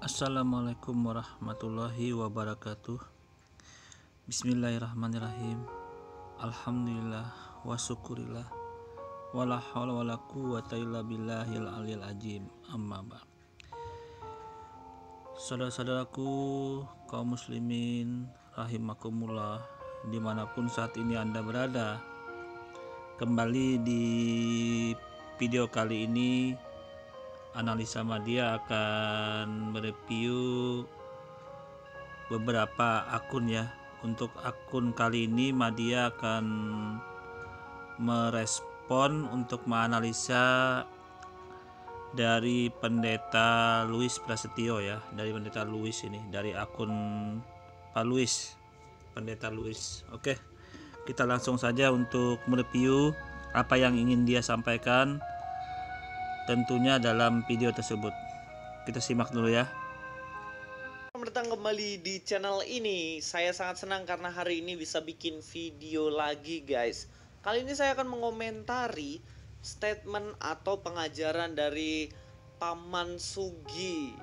Assalamualaikum warahmatullahi wabarakatuh. Bismillahirrahmanirrahim. Alhamdulillah wa syukurillah. Wala haula wala quwwata illa billahil aliyil azim. Amma ba'd. Saudara-saudaraku kaum muslimin rahimakumullah, dimanapun saat ini Anda berada, kembali di video kali ini Analisa Madya akan mereview beberapa akun ya. Untuk akun kali ini Madya akan merespon untuk menganalisa dari Pendeta Louis Prasetyo ya, dari Pendeta Louis ini, dari akun Pak Louis, Pendeta Louis. Oke, kita langsung saja untuk mereview apa yang ingin dia sampaikan tentunya dalam video tersebut. Kita simak dulu ya. Selamat datang kembali di channel ini. Saya sangat senang karena hari ini bisa bikin video lagi, guys. Kali ini saya akan mengomentari statement atau pengajaran dari Paman Sugi,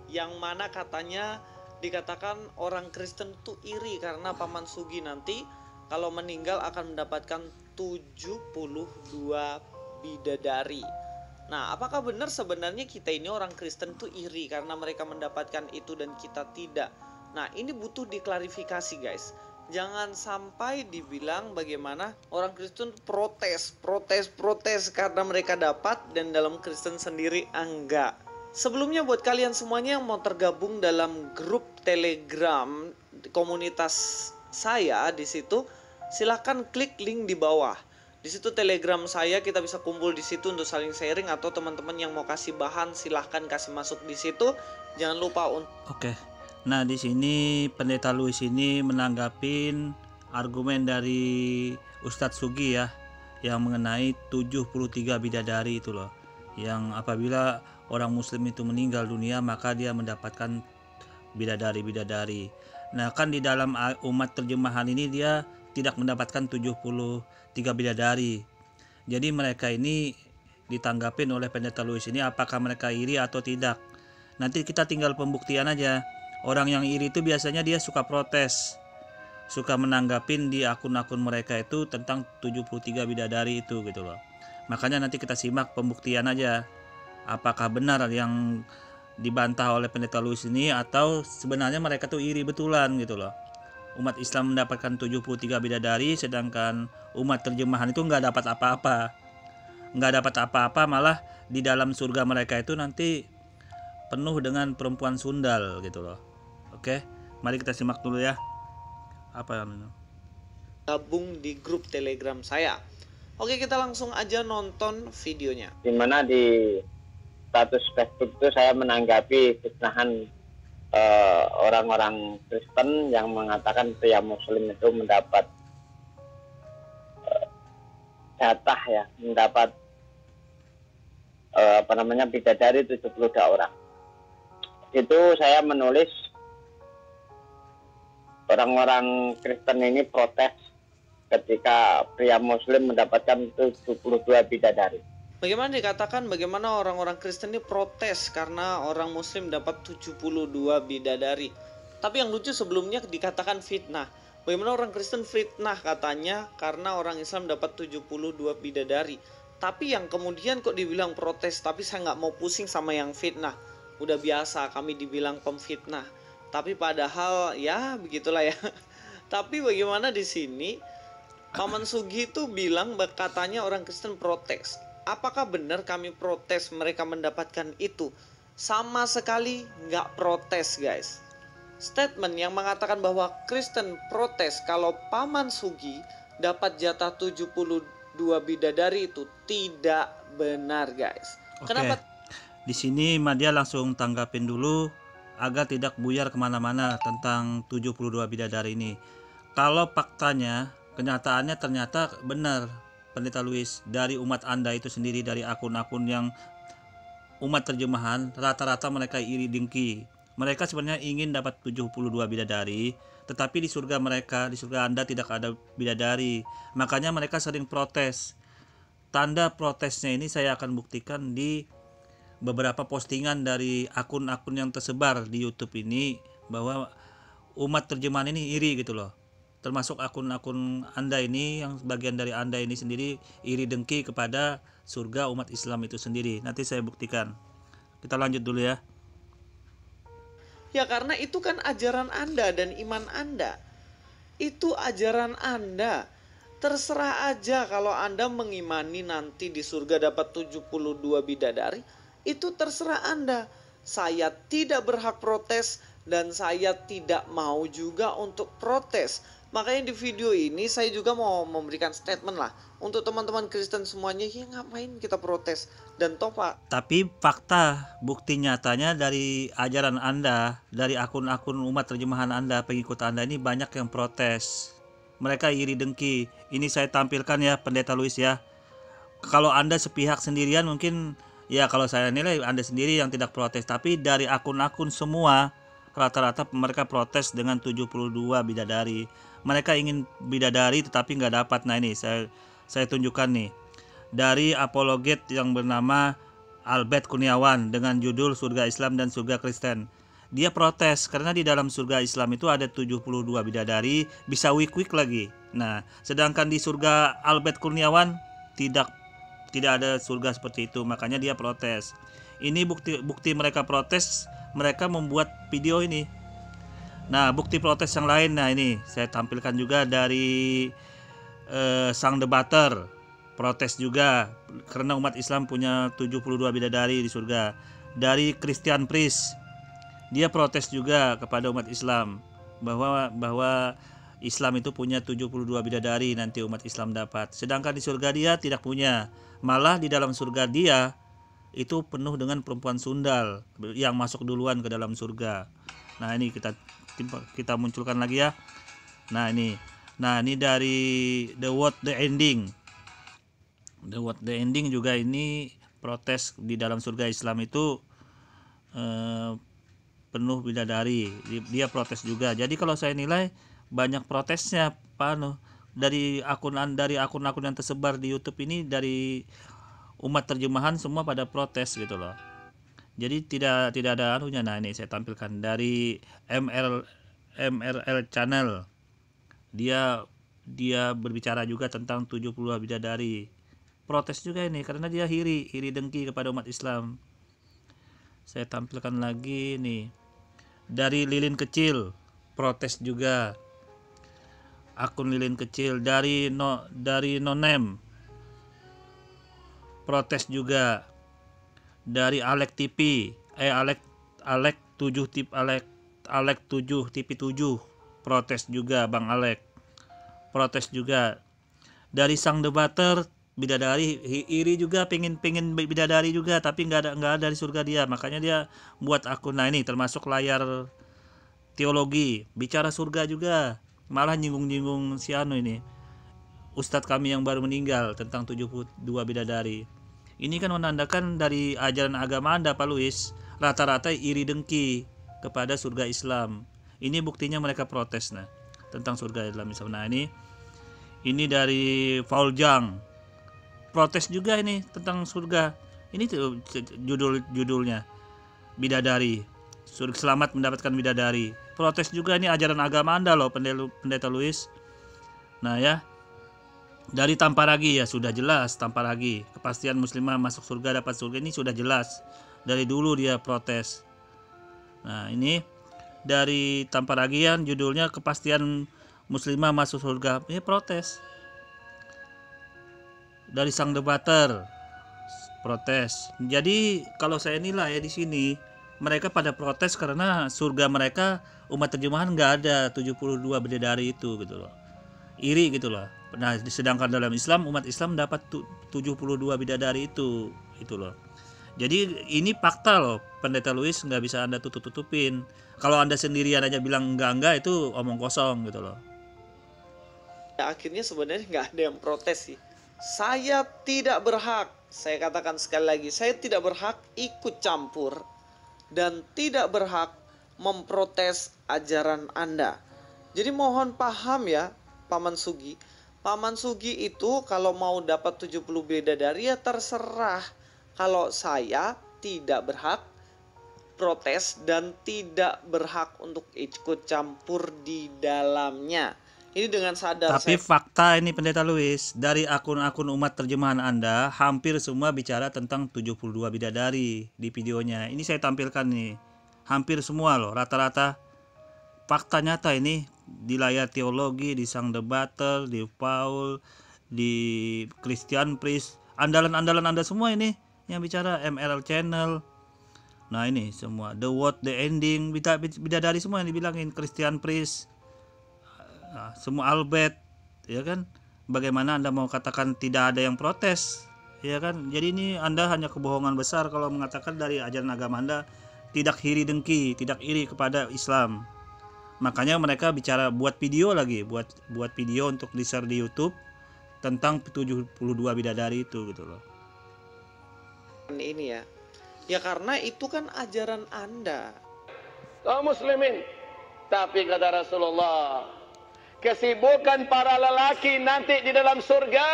yang mana katanya dikatakan orang Kristen tuh iri karena Paman Sugi nanti kalau meninggal akan mendapatkan 72 bidadari. Nah, apakah benar sebenarnya kita ini orang Kristen tuh iri karena mereka mendapatkan itu dan kita tidak? Nah, ini butuh diklarifikasi, guys. Jangan sampai dibilang bagaimana orang Kristen protes karena mereka dapat dan dalam Kristen sendiri enggak. Sebelumnya buat kalian semuanya yang mau tergabung dalam grup Telegram komunitas saya di situ, silahkan klik link di bawah. Di situ Telegram saya, kita bisa kumpul di situ untuk saling sharing, atau teman-teman yang mau kasih bahan silahkan kasih masuk di situ. Jangan lupa Oke. Nah, di sini Pendeta Louis ini menanggapin argumen dari Ustadz Sugi ya, yang mengenai 73 bidadari itu loh. Yang apabila orang muslim itu meninggal dunia maka dia mendapatkan bidadari-bidadari. Nah, kan di dalam umat terjemahan ini dia tidak mendapatkan 73 bidadari. Jadi mereka ini ditanggapin oleh Pendeta Louis ini apakah mereka iri atau tidak. Nanti kita tinggal pembuktian aja. Orang yang iri itu biasanya dia suka protes, suka menanggapin di akun-akun mereka itu tentang 73 bidadari itu gitu loh. Makanya nanti kita simak pembuktian aja, apakah benar yang dibantah oleh Pendeta Louis ini atau sebenarnya mereka tuh iri betulan gitu loh. Umat Islam mendapatkan 73 bidadari, sedangkan umat terjemahan itu nggak dapat apa-apa. Nggak dapat apa-apa, malah di dalam surga mereka itu nanti penuh dengan perempuan sundal gitu loh. Oke, mari kita simak dulu ya. Apa namanya? gabung di grup Telegram saya. Oke, kita langsung aja nonton videonya. Dimana di status Facebook itu saya menanggapi fitnahan orang-orang Kristen yang mengatakan pria Muslim itu mendapat jatah ya, mendapat bidadari 72 orang. Itu saya menulis orang-orang Kristen ini protes ketika pria Muslim mendapatkan 72 bidadari. Bagaimana dikatakan bagaimana orang-orang Kristen ini protes karena orang Muslim dapat 72 bidadari. Tapi yang lucu sebelumnya dikatakan fitnah. Bagaimana orang Kristen fitnah katanya karena orang Islam dapat 72 bidadari. Tapi yang kemudian kok dibilang protes, tapi saya nggak mau pusing sama yang fitnah. Udah biasa kami dibilang pemfitnah. Tapi padahal ya begitulah ya. Tapi bagaimana di sini Paman Sugi itu bilang katanya orang Kristen protes. Apakah benar kami protes mereka mendapatkan itu? Sama sekali nggak protes, guys. Statement yang mengatakan bahwa Kristen protes kalau Paman Sugi dapat jatah 72 bidadari itu tidak benar, guys. Oke. Kenapa? Di sini Madya langsung tanggapin dulu agar tidak buyar kemana-mana tentang 72 bidadari ini. Kalau faktanya, kenyataannya ternyata benar, Pendeta Louis, dari umat Anda itu sendiri, dari akun-akun yang umat terjemahan, rata-rata mereka iri dengki. Mereka sebenarnya ingin dapat 72 bidadari, tetapi di surga mereka, di surga Anda tidak ada bidadari. Makanya mereka sering protes. Tanda protesnya ini saya akan buktikan di beberapa postingan dari akun-akun yang tersebar di YouTube ini bahwa umat terjemahan ini iri gitu loh. Termasuk akun-akun Anda ini, yang bagian dari Anda ini sendiri iri dengki kepada surga umat Islam itu sendiri. Nanti saya buktikan. Kita lanjut dulu ya. Ya karena itu kan ajaran Anda dan iman Anda. Itu ajaran Anda. Terserah aja kalau Anda mengimani nanti di surga dapat 72 bidadari. Itu terserah Anda. Saya tidak berhak protes dan saya tidak mau juga untuk protes. Makanya di video ini saya juga mau memberikan statement lah untuk teman-teman Kristen semuanya, ya ngapain kita protes. Dan toh Pak, Tapi fakta, bukti nyatanya dari ajaran Anda, dari akun-akun umat terjemahan Anda, pengikut Anda ini banyak yang protes. Mereka iri dengki. Ini saya tampilkan ya, Pendeta Luis ya. Kalau Anda sepihak sendirian mungkin, ya kalau saya nilai Anda sendiri yang tidak protes. Tapi dari akun-akun semua, rata-rata mereka protes dengan 72 bidadari. Mereka ingin bidadari tetapi nggak dapat. Nah ini saya tunjukkan nih. Dari apologet yang bernama Albert Kurniawan dengan judul Surga Islam dan Surga Kristen. Dia protes karena di dalam surga Islam itu ada 72 bidadari, bisa wik-wik lagi. Nah, sedangkan di surga Albert Kurniawan tidak ada surga seperti itu, makanya dia protes. Ini bukti mereka protes, mereka membuat video ini. Nah, bukti protes yang lain, nah ini saya tampilkan juga dari sang debater. Protes juga karena umat Islam punya 72 bidadari di surga. Dari Christian Priest, dia protes juga kepada umat Islam bahwa Islam itu punya 72 bidadari nanti umat Islam dapat. Sedangkan di surga dia tidak punya. Malah di dalam surga dia itu penuh dengan perempuan sundal yang masuk duluan ke dalam surga. Nah, ini kita munculkan lagi ya. Nah, ini dari The Word The Ending. The Word The Ending juga ini protes di dalam surga Islam itu penuh bidadari. Dia protes juga. Jadi kalau saya nilai banyak protesnya Pak dari akun-akun yang tersebar di YouTube ini, dari umat terjemahan semua pada protes gitu loh. Jadi tidak ada anunya. Nah, ini saya tampilkan dari MRL Channel. Dia berbicara juga tentang 70 bidadari. Protes juga ini karena dia iri dengki kepada umat Islam. Saya tampilkan lagi nih. Dari Lilin Kecil protes juga. Akun Lilin Kecil dari Nonem protes juga. Dari Alek TV, Alek 7 tip Alek 7 TV 7 protes juga, Bang Alek. Protes juga. Dari sang debater bidadari iri juga, pengen bidadari juga tapi nggak ada di surga dia, makanya dia buat akun. Nah, ini termasuk layar teologi, bicara surga juga, malah nyinggung si ini Ustadz kami yang baru meninggal tentang 72 bidadari. Ini kan menandakan dari ajaran agama Anda Pak Luis rata-rata iri dengki kepada surga Islam. Ini buktinya mereka protes tentang surga Islam. Nah, ini dari Fauljang protes juga ini tentang surga. Ini tuh judulnya bidadari, surga selamat mendapatkan bidadari. Protes juga ini ajaran agama Anda loh Pendeta Luis. Nah ya, dari Tamparagi ya sudah jelas, Tamparagi kepastian muslimah masuk surga dapat surga, ini sudah jelas dari dulu dia protes. Nah, ini dari Tamparagian judulnya kepastian muslimah masuk surga, ini protes. Dari sang debater protes. Jadi kalau saya nilai ya di sini mereka pada protes karena surga mereka umat terjemahan nggak ada 72 bidadari itu gitu loh. Iri gitu loh. Nah, sedangkan dalam Islam umat Islam dapat 72 bidadari itu loh. Jadi ini fakta loh Pendeta Luis, nggak bisa Anda tutupin. Kalau Anda sendirian aja bilang enggak itu omong kosong gitu loh. ya akhirnya sebenarnya nggak ada yang protes sih. Saya tidak berhak, saya katakan sekali lagi, saya tidak berhak ikut campur dan tidak berhak memprotes ajaran Anda. Jadi mohon paham ya Paman Sugi. Paman Sugi itu kalau mau dapat 70 bidadari ya terserah. Kalau saya tidak berhak protes dan tidak berhak untuk ikut campur di dalamnya. Ini dengan sadar. Tapi fakta ini Pendeta Luis, dari akun-akun umat terjemahan Anda, hampir semua bicara tentang 72 bidadari di videonya. Ini saya tampilkan nih. Hampir semua loh, rata-rata fakta nyata ini di layar teologi, di Sang Debater, di Paul, di Christian Priest. Andalan-andalan Anda semua ini yang bicara, MRL Channel. Nah ini semua, The Word, The Ending, bidadari semua yang dibilangin, Christian Priest. Nah, semua Albert, ya kan? Bagaimana Anda mau katakan tidak ada yang protes, ya kan? Jadi ini Anda hanya kebohongan besar kalau mengatakan dari ajaran agama Anda tidak iri dengki, tidak iri kepada Islam. Makanya mereka bicara buat video lagi, buat video untuk di-share di YouTube tentang 72 bidadari itu gitu loh. Ini ya karena itu kan ajaran Anda. Kaum muslimin, tapi kata Rasulullah, kesibukan para lelaki nanti di dalam surga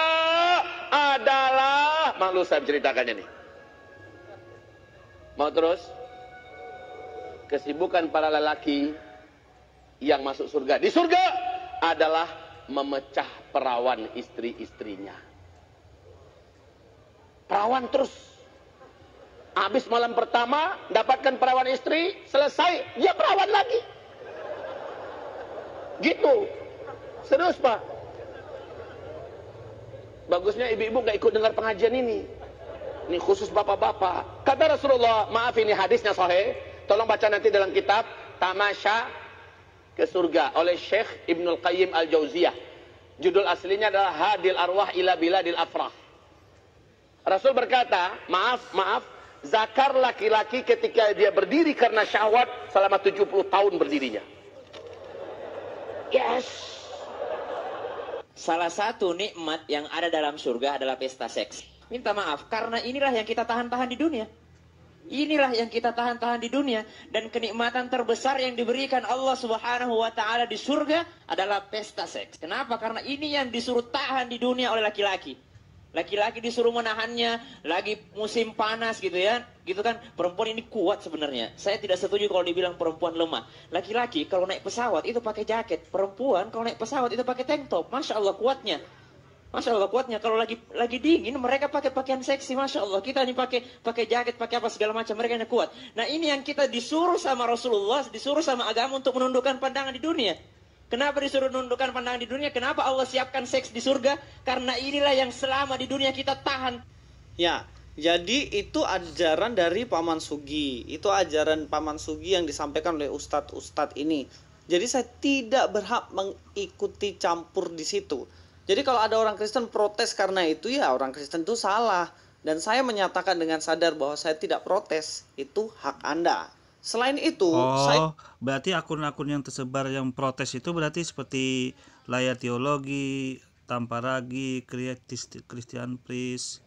adalah, malu saya menceritakannya nih. Mau terus? Kesibukan para lelaki yang masuk surga di surga adalah memecah perawan istri-istrinya. Perawan terus. Habis malam pertama dapatkan perawan istri, selesai dia perawan lagi. Gitu. Serius Pak. Bagusnya ibu-ibu gak ikut dengar pengajian ini. Ini khusus bapak-bapak. Kata Rasulullah, maaf ini hadisnya sahih, tolong baca nanti dalam kitab Tamasya ke Surga oleh Syekh Ibnul Qayyim Al-Jauziyah. Judul aslinya adalah Hadil Arwah ila Biladil Afrah. Rasul berkata, maaf, zakar laki-laki ketika dia berdiri karena syahwat selama 70 tahun berdirinya. Yes. Salah satu nikmat yang ada dalam surga adalah pesta seks. Minta maaf, karena inilah yang kita tahan-tahan di dunia. Inilah yang kita tahan-tahan di dunia. Dan kenikmatan terbesar yang diberikan Allah Subhanahu wa ta'ala di surga adalah pesta seks. Kenapa? Karena ini yang disuruh tahan di dunia oleh laki-laki. Laki-laki disuruh menahannya, lagi musim panas gitu ya. Gitu kan, perempuan ini kuat sebenarnya. Saya tidak setuju kalau dibilang perempuan lemah. Laki-laki kalau naik pesawat itu pakai jaket. Perempuan kalau naik pesawat itu pakai tank top. Masya Allah kuatnya. Masya Allah kuatnya. Kalau lagi dingin mereka pakai pakaian seksi. Masya Allah, kita ini pakai jaket, pakai apa segala macam, mereka yang kuat. Nah ini yang kita disuruh sama Rasulullah, disuruh sama agama untuk menundukkan pandangan di dunia. Kenapa disuruh menundukkan pandangan di dunia? Kenapa Allah siapkan seks di surga? Karena inilah yang selama di dunia kita tahan. Ya, jadi itu ajaran dari Paman Sugi. Itu ajaran Paman Sugi yang disampaikan oleh ustadz-ustadz ini. Jadi saya tidak berhak mengikuti campur di situ. Jadi kalau ada orang Kristen protes karena itu, ya orang Kristen itu salah. Dan saya menyatakan dengan sadar bahwa saya tidak protes. Itu hak Anda. Selain itu, berarti akun-akun yang tersebar yang protes itu berarti seperti Layar Teologi, Tamparagi, Christian Priest,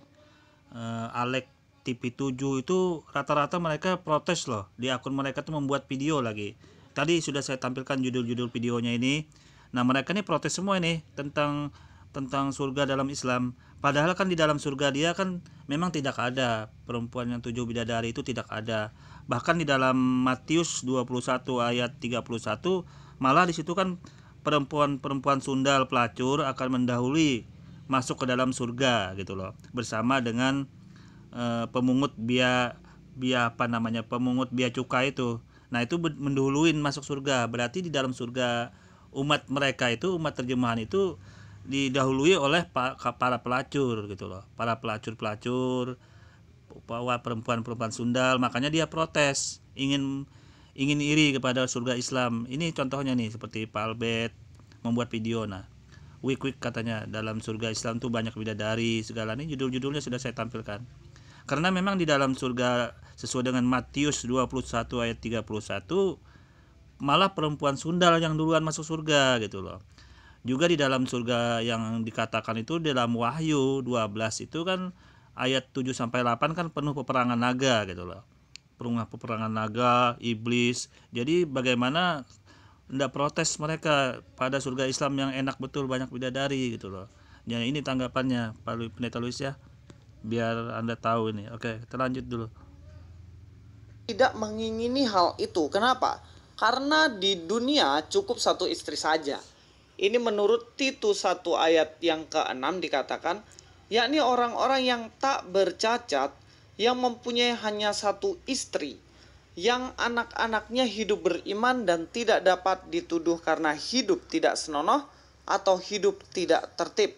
Alek TV7 itu rata-rata mereka protes loh. Di akun mereka tuh membuat video lagi. Tadi sudah saya tampilkan judul-judul videonya ini. Nah mereka ini protes semua ini tentang surga dalam Islam. Padahal kan di dalam surga dia kan memang tidak ada perempuan yang 7 bidadari, itu tidak ada. Bahkan di dalam Matius 21 ayat 31 malah di situ kan perempuan penundal pelacur akan mendahului masuk ke dalam surga gitu loh, bersama dengan pemungut pemungut bea cukai itu. Nah itu mendahuluin masuk surga. Berarti di dalam surga umat mereka itu, umat terjemahan itu didahului oleh para pelacur gitu loh, para pelacur bahwa perempuan sundal. Makanya dia protes, ingin iri kepada surga Islam. Ini contohnya nih, seperti Pak Albert membuat video. Nah wik katanya dalam surga Islam tuh banyak bidadari segala. Ini judul-judulnya sudah saya tampilkan. Karena memang di dalam surga sesuai dengan Matius 21 ayat 31 malah perempuan sundal yang duluan masuk surga gitu loh. Juga di dalam surga yang dikatakan itu dalam Wahyu 12 itu kan ayat 7 sampai 8 kan penuh peperangan naga gitu loh. Peperangan naga, iblis. Jadi bagaimana enggak protes mereka pada surga Islam yang enak betul, banyak bidadari gitu loh. Ya ini tanggapannya Pak Pendeta Luis ya. Biar Anda tahu ini. Oke, kita lanjut dulu. tidak mengingini hal itu. Kenapa? Karena di dunia cukup satu istri saja. Ini menurut Titus 1 ayat yang ke-6 dikatakan, yakni orang-orang yang tak bercacat, yang mempunyai hanya satu istri, yang anak-anaknya hidup beriman dan tidak dapat dituduh karena hidup tidak senonoh atau hidup tidak tertib.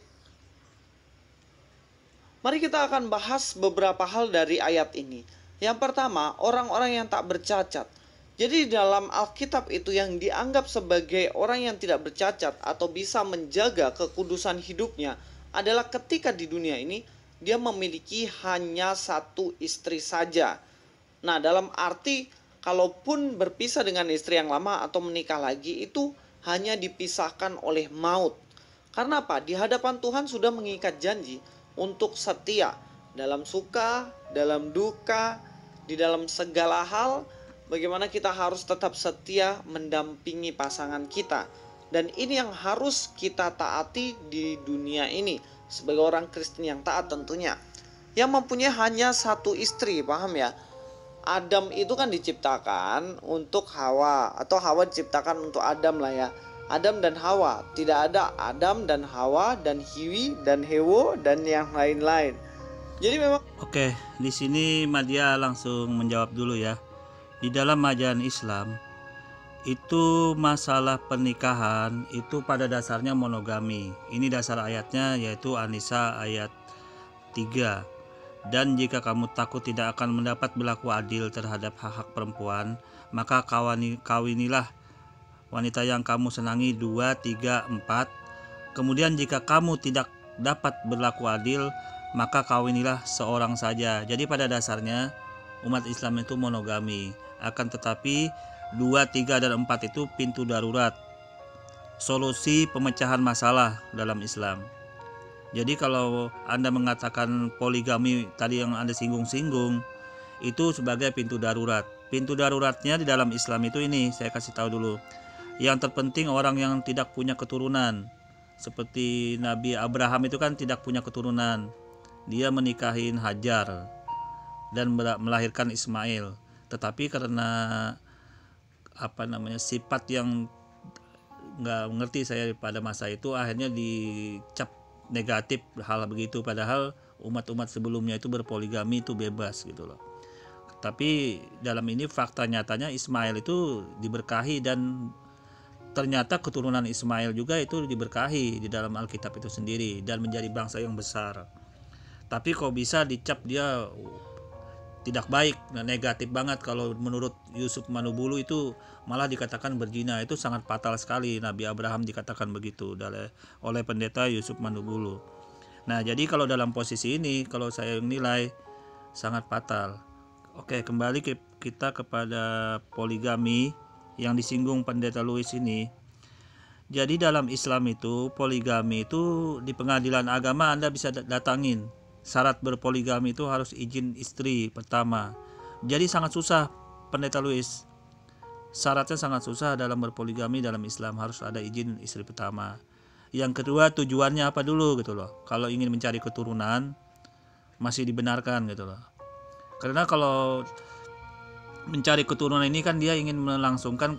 Mari kita akan bahas beberapa hal dari ayat ini. Yang pertama, orang-orang yang tak bercacat. Jadi dalam Alkitab itu yang dianggap sebagai orang yang tidak bercacat atau bisa menjaga kekudusan hidupnya adalah ketika di dunia ini dia memiliki hanya satu istri saja. Nah, dalam arti kalaupun berpisah dengan istri yang lama atau menikah lagi itu hanya dipisahkan oleh maut. Karena apa? Di hadapan Tuhan sudah mengikat janji untuk setia dalam suka, dalam duka, di dalam segala hal. Bagaimana kita harus tetap setia mendampingi pasangan kita. Dan ini yang harus kita taati di dunia ini. Sebagai orang Kristen yang taat tentunya. Yang mempunyai hanya satu istri, paham ya? Adam itu kan diciptakan untuk Hawa. Atau Hawa diciptakan untuk Adam lah ya. Adam dan Hawa. Tidak ada Adam dan Hawa dan Hiwi dan Hewo dan yang lain-lain. Jadi memang... Oke, di sini Madia langsung menjawab dulu ya. Di dalam ajaran Islam itu masalah pernikahan itu pada dasarnya monogami. Ini dasar ayatnya yaitu An-Nisa ayat 3. Dan jika kamu takut tidak akan mendapat berlaku adil terhadap hak-hak perempuan, maka kawinilah wanita yang kamu senangi 2, 3, 4. Kemudian jika kamu tidak dapat berlaku adil, maka kawinilah seorang saja. Jadi pada dasarnya umat Islam itu monogami. Akan tetapi 2, 3, dan 4 itu pintu darurat, solusi pemecahan masalah dalam Islam. Jadi kalau Anda mengatakan poligami tadi yang Anda singgung-singgung, itu sebagai pintu darurat. Pintu daruratnya di dalam Islam itu ini, saya kasih tahu dulu. Yang terpenting orang yang tidak punya keturunan. Seperti Nabi Abraham itu kan tidak punya keturunan. Dia menikahin Hajar dan melahirkan Ismail. Tetapi karena sifat yang nggak mengerti saya pada masa itu, akhirnya dicap negatif hal begitu, padahal umat-umat sebelumnya itu berpoligami itu bebas gitu loh. Tapi dalam ini fakta nyatanya Ismail itu diberkahi, dan ternyata keturunan Ismail juga itu diberkahi di dalam Alkitab itu sendiri dan menjadi bangsa yang besar. Tapi kok bisa dicap dia tidak baik, negatif banget. Kalau menurut Yusuf Manubulu itu malah dikatakan berzina. Itu sangat fatal sekali. Nabi Abraham dikatakan begitu oleh pendeta Yusuf Manubulu. Nah, jadi kalau dalam posisi ini, kalau saya nilai sangat fatal. Oke, kembali kita kepada poligami yang disinggung pendeta Louis ini. Jadi dalam Islam itu poligami itu di pengadilan agama Anda bisa datangin. Syarat berpoligami itu harus izin istri pertama. Jadi sangat susah pendeta Louis. Syaratnya sangat susah dalam berpoligami dalam Islam, harus ada izin istri pertama. Yang kedua, tujuannya apa dulu gitu loh. Kalau ingin mencari keturunan masih dibenarkan gitu loh. Karena kalau mencari keturunan ini kan dia ingin melangsungkan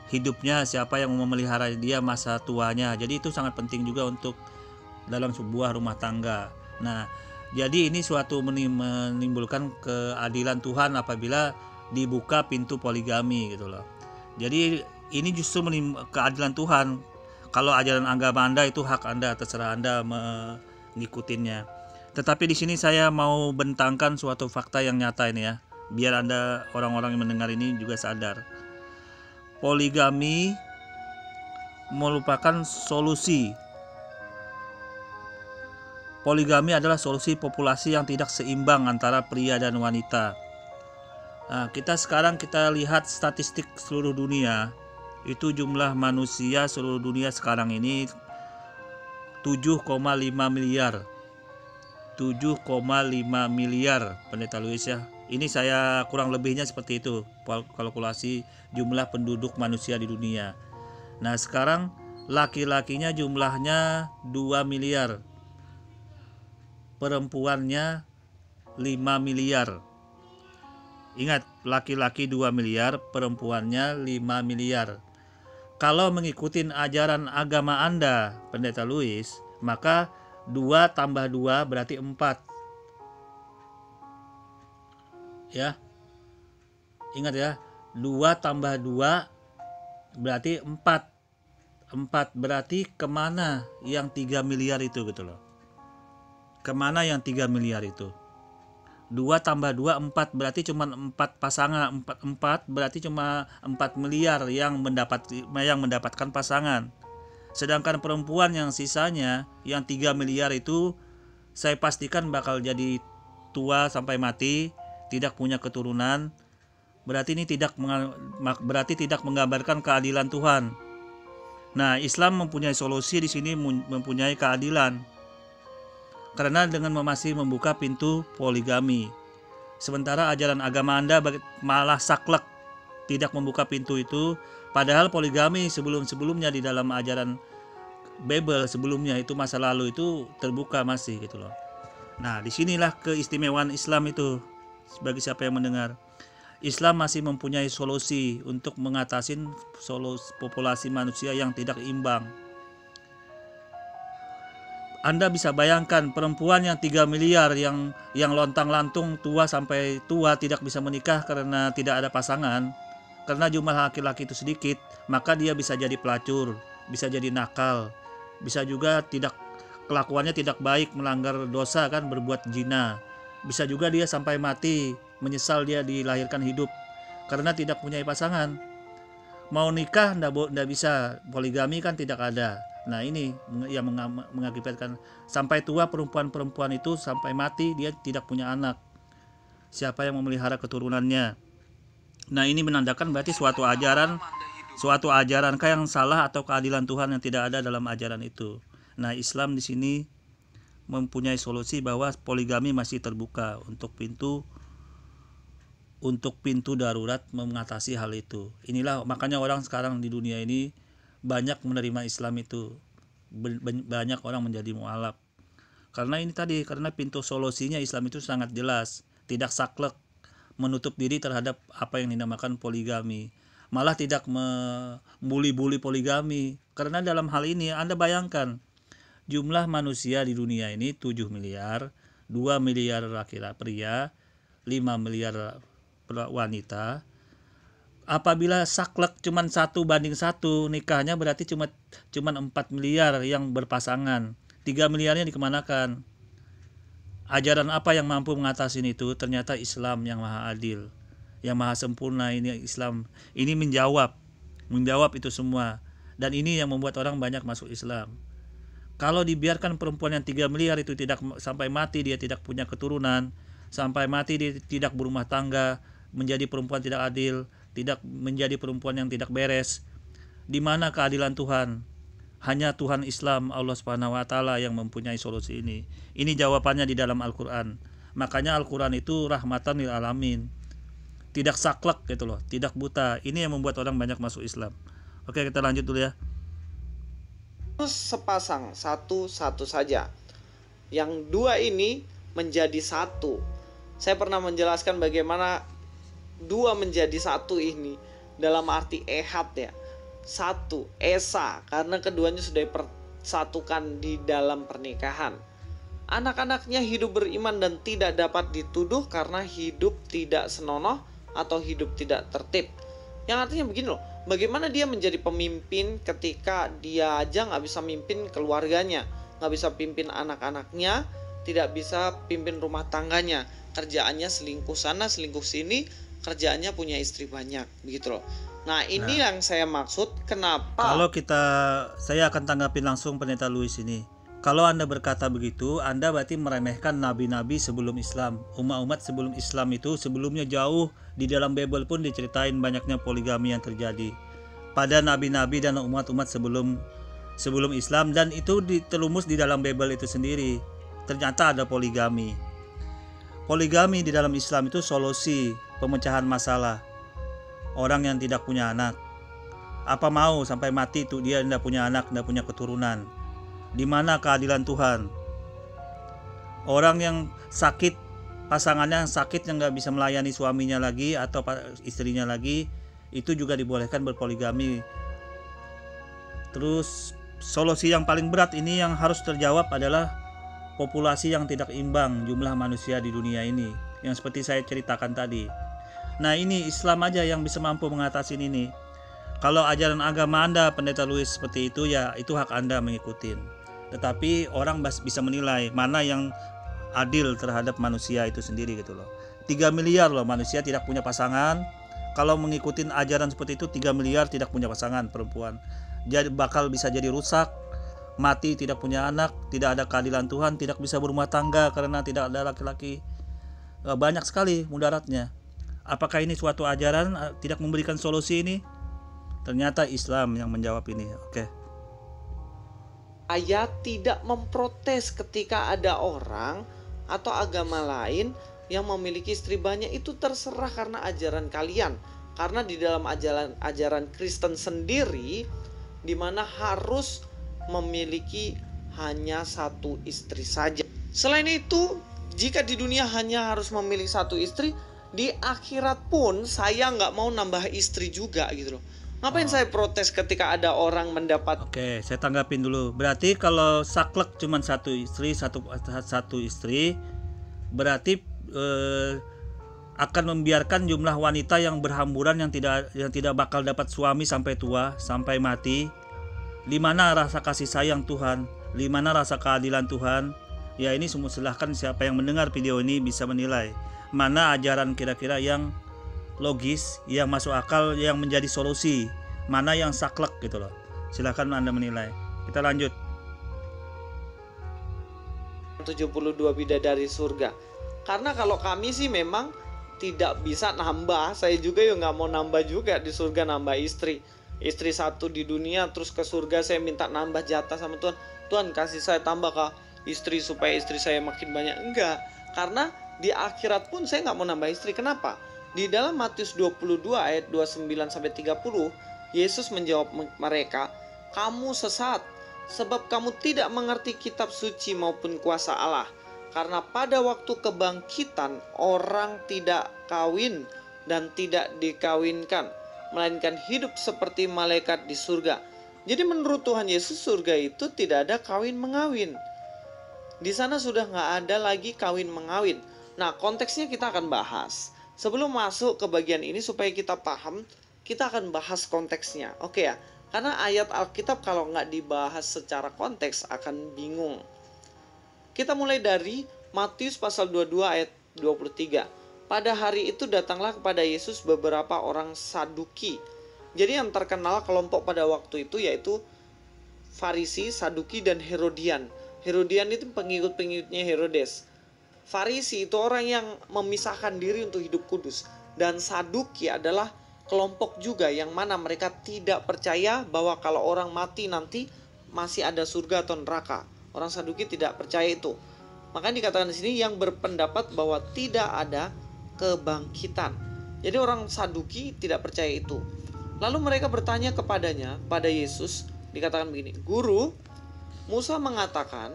hidupnya, siapa yang memelihara dia masa tuanya. Jadi itu sangat penting juga untuk dalam sebuah rumah tangga. Nah, jadi ini suatu menimbulkan keadilan Tuhan apabila dibuka pintu poligami gitu loh. Jadi ini justru keadilan Tuhan. Kalau ajaran agama Anda itu hak Anda, terserah Anda mengikutinya. Tetapi di sini saya mau bentangkan suatu fakta yang nyata ini ya, biar Anda orang-orang yang mendengar ini juga sadar. Poligami merupakan solusi. Poligami adalah solusi populasi yang tidak seimbang antara pria dan wanita. Nah, kita lihat statistik seluruh dunia, itu jumlah manusia seluruh dunia sekarang ini 7,5 miliar. 7,5 miliar pendeta Louis ya. Ini saya kurang lebihnya seperti itu kalkulasi jumlah penduduk manusia di dunia. Nah, sekarang laki-lakinya jumlahnya 2 miliar. Perempuannya 5 miliar. Ingat, laki-laki 2 miliar, perempuannya 5 miliar. Kalau mengikuti ajaran agama Anda, Pendeta Louis, maka 2 tambah 2 berarti 4. Ya. Ingat ya, 2 tambah 2 berarti 4. 4 berarti kemana yang 3 miliar itu gitu loh. Kemana yang 3 miliar itu? 2 tambah 2 4 berarti cuma 4 pasangan. 4 berarti cuma 4 miliar yang mendapatkan pasangan. Sedangkan perempuan yang sisanya yang 3 miliar itu saya pastikan bakal jadi tua sampai mati, tidak punya keturunan. Berarti ini tidak menggambarkan keadilan Tuhan. Nah, Islam mempunyai solusi di sini, mempunyai keadilan. Karena dengan masih membuka pintu poligami. Sementara ajaran agama Anda malah saklek, tidak membuka pintu itu. Padahal poligami sebelum-sebelumnya di dalam ajaran Bible sebelumnya itu masa lalu itu terbuka masih gitu loh. Nah, disinilah keistimewaan Islam itu bagi siapa yang mendengar. Islam masih mempunyai solusi untuk mengatasi populasi manusia yang tidak imbang. Anda bisa bayangkan perempuan yang 3 miliar yang lontang-lantung tua sampai tua tidak bisa menikah karena tidak ada pasangan. Karena jumlah laki-laki itu sedikit, maka dia bisa jadi pelacur, bisa jadi nakal, bisa juga kelakuannya tidak baik, melanggar dosa kan, berbuat zina. Bisa juga dia sampai mati, menyesal dia dilahirkan hidup karena tidak punya pasangan. Mau nikah ndak bisa, poligami kan tidak ada. Nah, ini yang mengakibatkan sampai tua perempuan-perempuan itu sampai mati dia tidak punya anak. Siapa yang memelihara keturunannya? Nah, ini menandakan berarti suatu ajaran yang salah atau keadilan Tuhan yang tidak ada dalam ajaran itu. Nah, Islam di sini mempunyai solusi bahwa poligami masih terbuka untuk pintu darurat mengatasi hal itu. Inilah makanya orang sekarang di dunia ini banyak menerima Islam itu, banyak orang menjadi mualaf. Karena ini tadi, karena pintu solusinya Islam itu sangat jelas, tidak saklek, menutup diri terhadap apa yang dinamakan poligami. Malah tidak membuli-buli poligami. Karena dalam hal ini Anda bayangkan, jumlah manusia di dunia ini 7 miliar, 2 miliar laki-laki pria, 5 miliar wanita. Apabila saklek cuma 1:1 nikahnya berarti cuma 4 miliar yang berpasangan. 3 miliarnya dikemanakan? Ajaran apa yang mampu mengatasi itu? Ternyata Islam yang maha adil, yang maha sempurna. Ini Islam. Ini menjawab itu semua. Dan ini yang membuat orang banyak masuk Islam. Kalau dibiarkan perempuan yang 3 miliar itu tidak sampai mati dia tidak punya keturunan, sampai mati dia tidak berumah tangga, menjadi perempuan tidak adil, tidak menjadi perempuan yang tidak beres. Di mana keadilan Tuhan? Hanya Tuhan Islam, Allah Subhanahu wa taala yang mempunyai solusi ini. Ini jawabannya di dalam Al-Qur'an. Makanya Al-Qur'an itu rahmatan lil alamin. Tidak saklek gitu loh, tidak buta. Ini yang membuat orang banyak masuk Islam. Oke, kita lanjut dulu ya. Sepasang, satu saja. Yang dua ini menjadi satu. Saya pernah menjelaskan bagaimana dua menjadi satu ini dalam arti ehad ya. Satu, esa, karena keduanya sudah dipersatukan di dalam pernikahan. Anak-anaknya hidup beriman dan tidak dapat dituduh karena hidup tidak senonoh atau hidup tidak tertib. Yang artinya begini loh, bagaimana dia menjadi pemimpin ketika dia aja nggak bisa mimpin keluarganya, nggak bisa pimpin anak-anaknya, tidak bisa pimpin rumah tangganya, kerjaannya selingkuh sana selingkuh sini, kerjaannya punya istri banyak, begitu loh. Nah, ini yang saya maksud kenapa. Saya akan tanggapin langsung Pendeta Louis ini. Kalau Anda berkata begitu, Anda berarti meremehkan nabi-nabi sebelum Islam. Umat-umat sebelum Islam itu sebelumnya jauh di dalam Bible pun diceritain banyaknya poligami yang terjadi pada nabi-nabi dan umat-umat sebelum Islam, dan itu ditelumus di dalam Bible itu sendiri. Ternyata ada poligami. Poligami di dalam Islam itu solusi pemecahan masalah. Orang yang tidak punya anak, apa mau sampai mati tuh dia tidak punya anak, tidak punya keturunan. Di mana keadilan Tuhan? Orang yang sakit pasangannya sakit yang nggak bisa melayani suaminya lagi atau istrinya lagi, itu juga dibolehkan berpoligami. Terus solusi yang paling berat ini yang harus terjawab adalah populasi yang tidak imbang jumlah manusia di dunia ini, yang seperti saya ceritakan tadi. Nah, ini Islam aja yang bisa mampu mengatasi ini. Kalau ajaran agama Anda, Pendeta Louis, seperti itu, ya itu hak Anda mengikuti. Tetapi orang bisa menilai mana yang adil terhadap manusia itu sendiri gitu loh. 3 miliar loh manusia tidak punya pasangan. Kalau mengikuti ajaran seperti itu, 3 miliar tidak punya pasangan perempuan. Jadi bakal bisa jadi rusak, mati, tidak punya anak, tidak ada keadilan Tuhan, tidak bisa berumah tangga karena tidak ada laki-laki. Banyak sekali mudaratnya. Apakah ini suatu ajaran tidak memberikan solusi ini? Ternyata Islam yang menjawab ini. Oke. Saya tidak memprotes ketika ada orang atau agama lain yang memiliki istri banyak. Itu terserah karena ajaran kalian. Karena di dalam ajaran Kristen sendiri, di mana harus memiliki hanya satu istri saja. Selain itu, jika di dunia hanya harus memiliki satu istri, di akhirat pun saya nggak mau nambah istri juga gitu loh. Ngapain saya protes ketika ada orang mendapat? Oke, saya tanggapin dulu. Berarti kalau saklek cuma satu istri, berarti akan membiarkan jumlah wanita yang berhamburan yang tidak bakal dapat suami sampai tua, sampai mati. Di mana rasa kasih sayang Tuhan? Di mana rasa keadilan Tuhan? Ya, ini semua silahkan siapa yang mendengar video ini bisa menilai mana ajaran kira-kira yang logis, yang masuk akal, yang menjadi solusi, mana yang saklek gitu loh. Silahkan Anda menilai. Kita lanjut. 72 bidadari surga. Karena kalau kami sih memang tidak bisa nambah. Saya juga ya nggak mau nambah juga di surga, nambah istri. Istri satu di dunia terus ke surga saya minta nambah jatah sama Tuhan. Tuhan kasih saya tambah ke istri supaya istri saya makin banyak. Enggak. Karena di akhirat pun saya nggak mau nambah istri. Kenapa? Di dalam Matius 22 ayat 29-30, Yesus menjawab mereka, "Kamu sesat, sebab kamu tidak mengerti kitab suci maupun kuasa Allah. Karena pada waktu kebangkitan orang tidak kawin dan tidak dikawinkan, melainkan hidup seperti malaikat di surga." Jadi menurut Tuhan Yesus, surga itu tidak ada kawin mengawin. Di sana sudah nggak ada lagi kawin mengawin. Nah, konteksnya kita akan bahas. Sebelum masuk ke bagian ini supaya kita paham, kita akan bahas konteksnya. Oke ya? Karena ayat Alkitab kalau nggak dibahas secara konteks akan bingung. Kita mulai dari Matius pasal 22 ayat 23. Pada hari itu datanglah kepada Yesus beberapa orang Saduki. Jadi yang terkenal kelompok pada waktu itu yaitu Farisi, Saduki, dan Herodian. Herodian itu pengikut-pengikutnya Herodes. Farisi itu orang yang memisahkan diri untuk hidup kudus. Dan Saduki adalah kelompok juga yang mana mereka tidak percaya bahwa kalau orang mati nanti masih ada surga atau neraka. Orang Saduki tidak percaya itu. Makanya dikatakan di sini yang berpendapat bahwa tidak ada kebangkitan. Jadi orang Saduki tidak percaya itu. Lalu mereka bertanya kepadanya, pada Yesus, dikatakan begini, "Guru, Musa mengatakan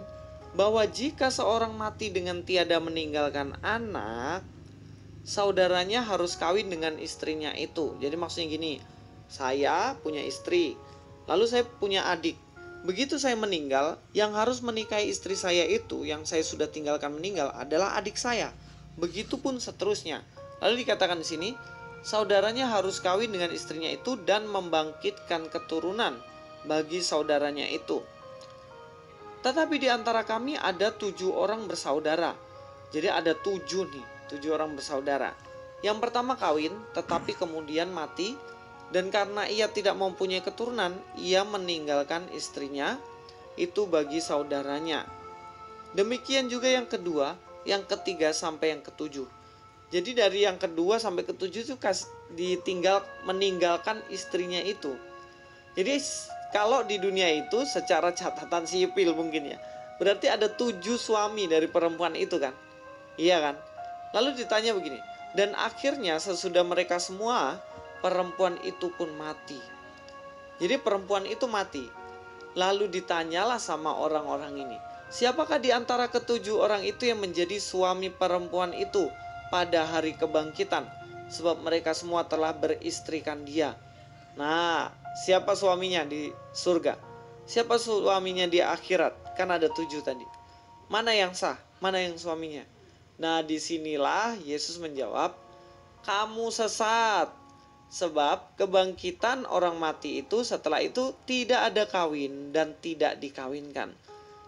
bahwa jika seorang mati dengan tiada meninggalkan anak, saudaranya harus kawin dengan istrinya itu." Jadi maksudnya gini, saya punya istri, lalu saya punya adik. Begitu saya meninggal, yang harus menikahi istri saya itu, yang saya sudah tinggalkan meninggal, adalah adik saya. Begitupun seterusnya. Lalu dikatakan di sini, saudaranya harus kawin dengan istrinya itu dan membangkitkan keturunan bagi saudaranya itu. Tetapi di antara kami ada 7 orang bersaudara. Jadi ada 7 nih, 7 orang bersaudara. Yang pertama kawin, tetapi kemudian mati. Dan karena ia tidak mempunyai keturunan, ia meninggalkan istrinya itu bagi saudaranya. Demikian juga yang kedua, yang ketiga sampai yang ketujuh. Jadi dari yang kedua sampai ketujuh itu meninggalkan istrinya itu. Jadi kalau di dunia itu secara catatan sipil mungkin ya, berarti ada 7 suami dari perempuan itu kan. Iya kan? Lalu ditanya begini, dan akhirnya sesudah mereka semua, perempuan itu pun mati. Jadi perempuan itu mati. Lalu ditanyalah sama orang-orang ini, Siapakah di antara ketujuh orang itu yang menjadi suami perempuan itu pada hari kebangkitan? Sebab mereka semua telah beristrikan dia. Nah, siapa suaminya di surga? Siapa suaminya di akhirat? Kan ada 7 tadi. Mana yang sah? Mana yang suaminya? Nah, disinilah Yesus menjawab, kamu sesat. Sebab kebangkitan orang mati itu setelah itu tidak ada kawin dan tidak dikawinkan.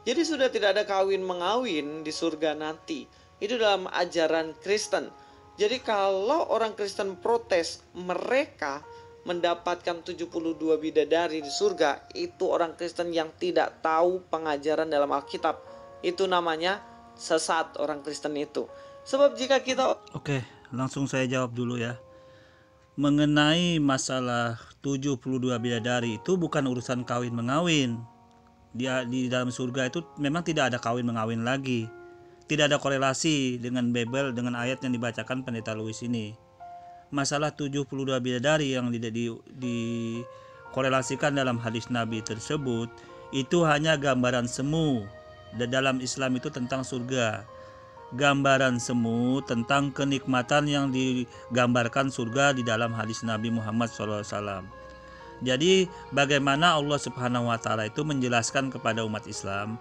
Jadi sudah tidak ada kawin mengawin di surga nanti. Itu dalam ajaran Kristen. Jadi kalau orang Kristen protes mereka mendapatkan 72 bidadari di surga, itu orang Kristen yang tidak tahu pengajaran dalam Alkitab. Itu namanya sesat orang Kristen itu. Sebab jika kita... Oke, langsung saya jawab dulu ya. Mengenai masalah 72 bidadari itu bukan urusan kawin mengawin. Dia di dalam surga itu memang tidak ada kawin mengawin lagi. Tidak ada korelasi dengan Bible, dengan ayat yang dibacakan Pendeta Louis ini. Masalah 72 bidadari yang dikorelasikan dalam hadis Nabi tersebut itu hanya gambaran semu. Dan dalam Islam itu tentang surga. Gambaran semu tentang kenikmatan yang digambarkan surga di dalam hadis Nabi Muhammad SAW. Jadi bagaimana Allah Subhanahu wa Ta'ala itu menjelaskan kepada umat Islam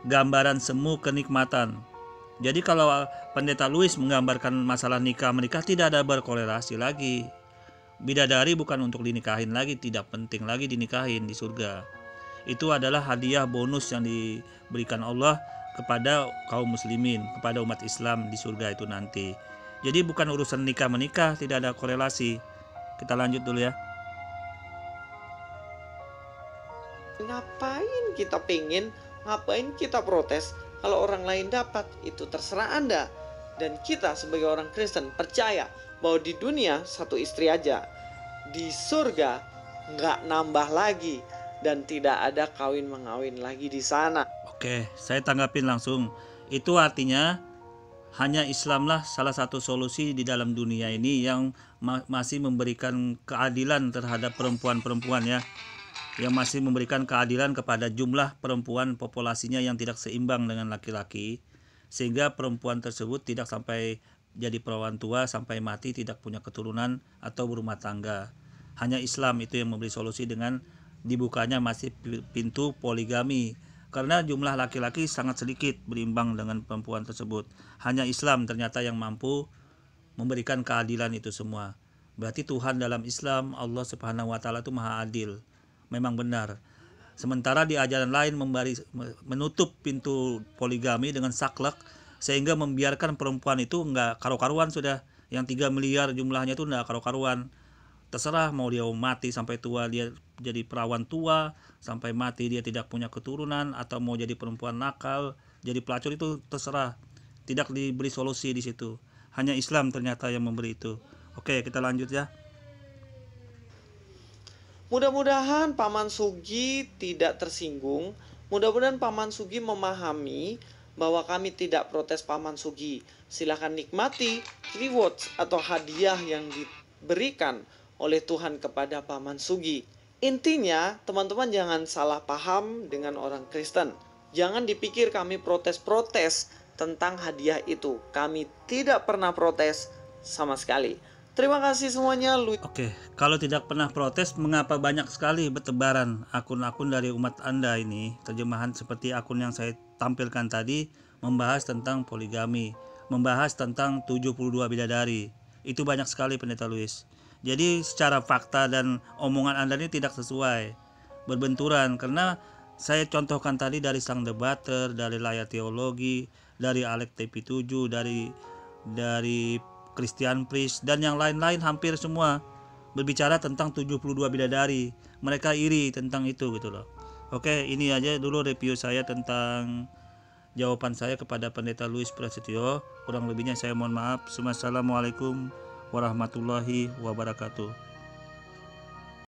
gambaran semu kenikmatan. Jadi kalau Pendeta Louis menggambarkan masalah nikah menikah tidak ada berkorelasi lagi. Bidadari bukan untuk dinikahin lagi, tidak penting lagi dinikahin di surga. Itu adalah hadiah bonus yang diberikan Allah kepada kaum muslimin, kepada umat Islam di surga itu nanti. Jadi bukan urusan nikah menikah, tidak ada korelasi. Kita lanjut dulu ya. Ngapain kita pengen, ngapain kita protes kalau orang lain dapat? Itu terserah Anda. Dan kita sebagai orang Kristen percaya bahwa di dunia satu istri aja, di surga nggak nambah lagi, dan tidak ada kawin mengawin lagi di sana. Oke, saya tanggapin langsung. Itu artinya hanya Islamlah salah satu solusi di dalam dunia ini yang masih memberikan keadilan terhadap perempuan-perempuan ya. Yang masih memberikan keadilan kepada jumlah perempuan populasinya yang tidak seimbang dengan laki-laki. Sehingga perempuan tersebut tidak sampai jadi perawan tua, sampai mati tidak punya keturunan atau berumah tangga. Hanya Islam itu yang memberi solusi dengan dibukanya masih pintu poligami. Karena jumlah laki-laki sangat sedikit berimbang dengan perempuan tersebut. Hanya Islam ternyata yang mampu memberikan keadilan itu semua. Berarti Tuhan dalam Islam, Allah Subhanahu wa Ta'ala itu maha adil. Memang benar. Sementara di ajaran lain menutup pintu poligami dengan saklek, sehingga membiarkan perempuan itu enggak karu-karuan sudah. Yang 3 miliar jumlahnya itu enggak karu-karuan. Terserah mau dia mati sampai tua dia jadi perawan tua, sampai mati dia tidak punya keturunan, atau mau jadi perempuan nakal, jadi pelacur, itu terserah. Tidak diberi solusi di situ. Hanya Islam ternyata yang memberi itu. Oke, kita lanjut ya. Mudah-mudahan Paman Sugi tidak tersinggung. Mudah-mudahan Paman Sugi memahami bahwa kami tidak protes Paman Sugi. Silahkan nikmati rewards atau hadiah yang diberikan oleh Tuhan kepada Paman Sugi. Intinya, teman-teman jangan salah paham dengan orang Kristen. Jangan dipikir kami protes-protes tentang hadiah itu. Kami tidak pernah protes sama sekali. Terima kasih semuanya. Oke, kalau tidak pernah protes, mengapa banyak sekali bertebaran akun-akun dari umat Anda ini? Terjemahan seperti akun yang saya tampilkan tadi membahas tentang poligami, membahas tentang 72 bidadari. Itu banyak sekali Pendeta Louis. Jadi secara fakta dan omongan Anda ini tidak sesuai, berbenturan, karena saya contohkan tadi dari Sang Debater, dari Layar Teologi, dari Alek TP7, dari Christian Priest, dan yang lain-lain hampir semua berbicara tentang 72 bidadari. Mereka iri tentang itu gitu loh. Oke, ini aja dulu review saya tentang jawaban saya kepada Pendeta Louis Prasetyo. Kurang lebihnya saya mohon maaf. Wassalamualaikum warahmatullahi wabarakatuh.